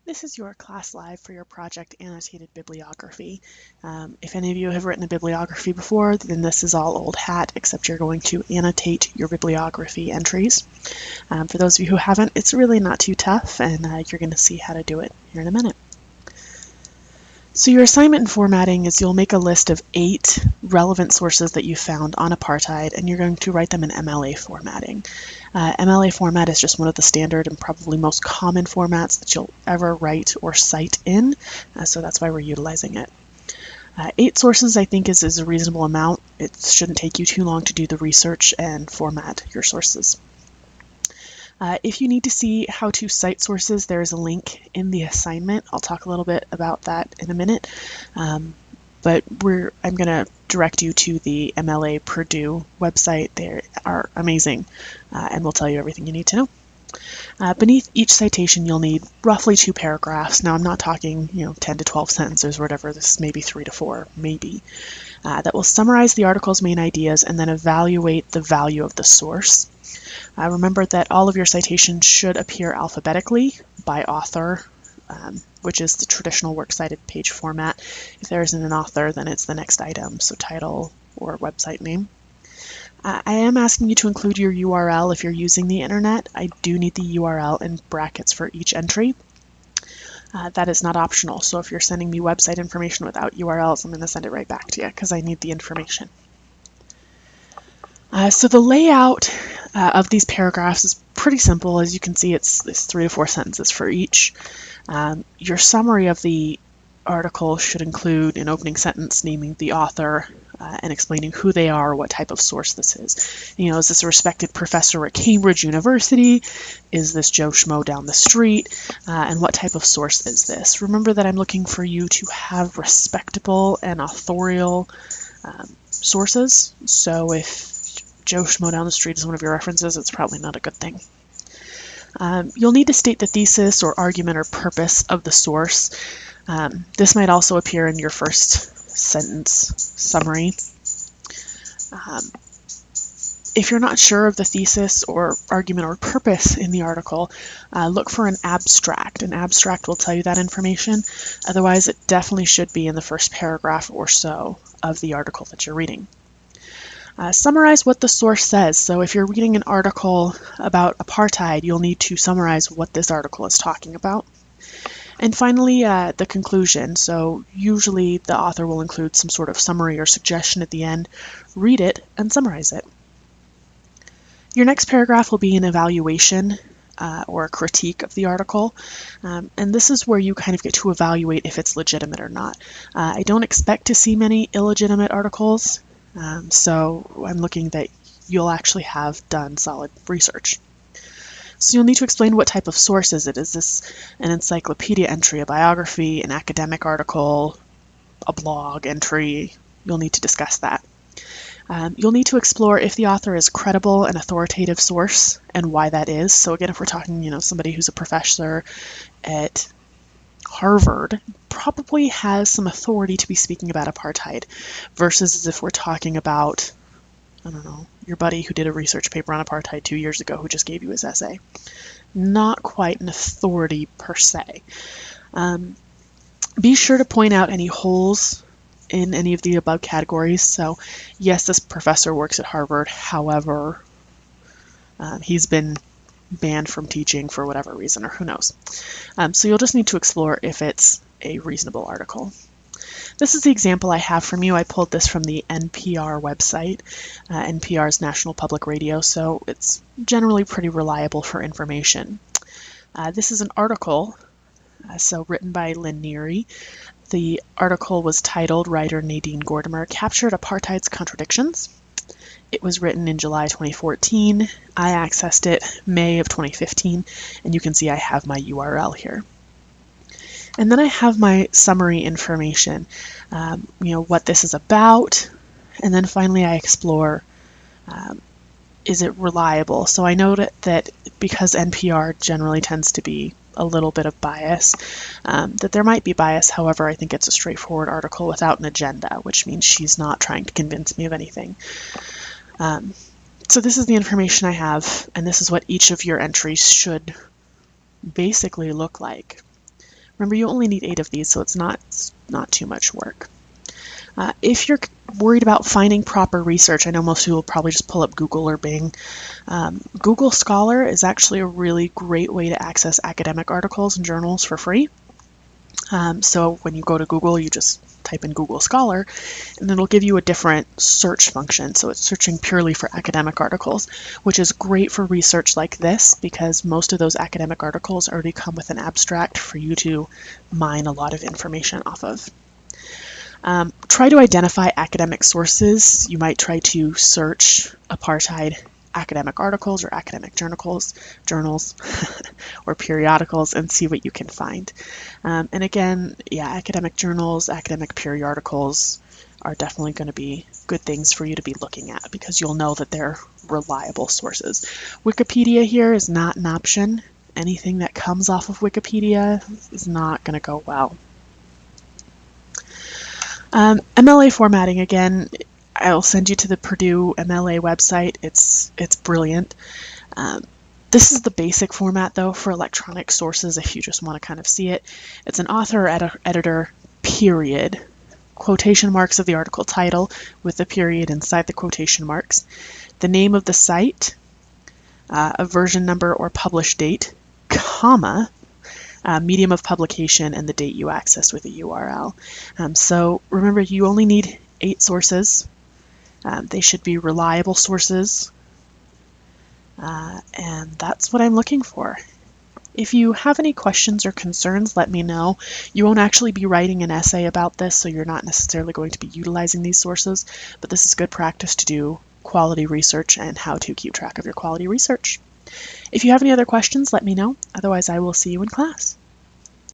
This is your class live for your project Annotated Bibliography. If any of you have written a bibliography before, then this is all old hat, except you're going to annotate your bibliography entries. For those of you who haven't, it's really not too tough, and you're going to see how to do it here in a minute. So your assignment in formatting is you'll make a list of 8 relevant sources that you found on apartheid, and you're going to write them in MLA formatting. MLA format is just one of the standard and probably most common formats that you'll ever write or cite in, so that's why we're utilizing it. 8 sources I think is a reasonable amount. It shouldn't take you too long to do the research and format your sources. If you need to see how to cite sources, there is a link in the assignment. I'll talk a little bit about that in a minute, but I'm going to direct you to the MLA Purdue website. They are amazing, and will tell you everything you need to know. Beneath each citation, you'll need roughly 2 paragraphs. Now, I'm not talking 10 to 12 sentences or whatever. This may be 3 to 4, maybe. That will summarize the article's main ideas and then evaluate the value of the source. Remember that all of your citations should appear alphabetically by author, which is the traditional works cited page format. If there isn't an author, then it's the next item, so title or website name. I am asking you to include your URL if you're using the internet. I do need the URL in brackets for each entry. That is not optional, so if you're sending me website information without URLs, I'm going to send it right back to you because I need the information. So the layout of these paragraphs is pretty simple. As you can see, it's 3 to 4 sentences for each. Your summary of the article should include an opening sentence naming the author and explaining who they are, what type of source this is. Is this a respected professor at Cambridge University? Is this Joe Schmo down the street? And what type of source is this? Remember that I'm looking for you to have respectable and authorial sources. So if Joe Schmo down the street is one of your references, it's probably not a good thing. You'll need to state the thesis or argument or purpose of the source. This might also appear in your first sentence summary. If you're not sure of the thesis or argument or purpose in the article, look for an abstract. An abstract will tell you that information. Otherwise, it definitely should be in the first paragraph or so of the article that you're reading. Summarize what the source says. So if you're reading an article about apartheid, you'll need to summarize what this article is talking about. And finally, the conclusion. So usually the author will include some sort of summary or suggestion at the end. Read it and summarize it. Your next paragraph will be an evaluation or a critique of the article. And this is where you kind of get to evaluate if it's legitimate or not. I don't expect to see many illegitimate articles. So I'm looking that you'll actually have done solid research. So you'll need to explain what type of source is it. Is this an encyclopedia entry, a biography, an academic article, a blog entry? You'll need to discuss that. You'll need to explore if the author is credible and authoritative source and why that is. So again, if we're talking, somebody who's a professor at Harvard, probably has some authority to be speaking about apartheid, versus as if we're talking about, I don't know, your buddy who did a research paper on apartheid 2 years ago who just gave you his essay. Not quite an authority per se. Be sure to point out any holes in any of the above categories. So yes, this professor works at Harvard, however, he's been banned from teaching for whatever reason, or who knows. So you'll just need to explore if it's a reasonable article. This is the example I have from you. I pulled this from the NPR website, NPR's National Public Radio, so it's generally pretty reliable for information. This is an article, so written by Lynn Neary. The article was titled, writer Nadine Gordimer captured apartheid's contradictions. It was written in July 2014. I accessed it May of 2015, and you can see I have my URL here. And then I have my summary information, what this is about, and then finally I explore, is it reliable? So I note that because NPR generally tends to be a little bit of bias, that there might be bias. However, I think it's a straightforward article without an agenda, which means she's not trying to convince me of anything. So this is the information I have, and this is what each of your entries should basically look like. Remember, you only need 8 of these, so it's not too much work. If you're worried about finding proper research, I know most people will probably just pull up Google or Bing. Google Scholar is actually a really great way to access academic articles and journals for free. So when you go to Google, you just type in Google Scholar, and it'll give you a different search function. So it's searching purely for academic articles, which is great for research like this because most of those academic articles already come with an abstract for you to mine a lot of information off of. Try to identify academic sources. You might try to search apartheid academic articles or academic journals, or periodicals and see what you can find. And again, yeah, academic journals, academic periodicals are definitely going to be good things for you to be looking at because you'll know that they're reliable sources. Wikipedia here is not an option. Anything that comes off of Wikipedia is not going to go well. MLA formatting, again, I'll send you to the Purdue MLA website. It's brilliant. This is the basic format, though, for electronic sources if you just want to kind of see it. It's an author or editor, period, quotation marks of the article title with the period inside the quotation marks, the name of the site, a version number or published date, comma, medium of publication, and the date you access with a URL. So remember, you only need 8 sources. They should be reliable sources. And that's what I'm looking for. If you have any questions or concerns, let me know. You won't actually be writing an essay about this, so you're not necessarily going to be utilizing these sources, but this is good practice to do quality research and how to keep track of your quality research. If you have any other questions, let me know. Otherwise, I will see you in class.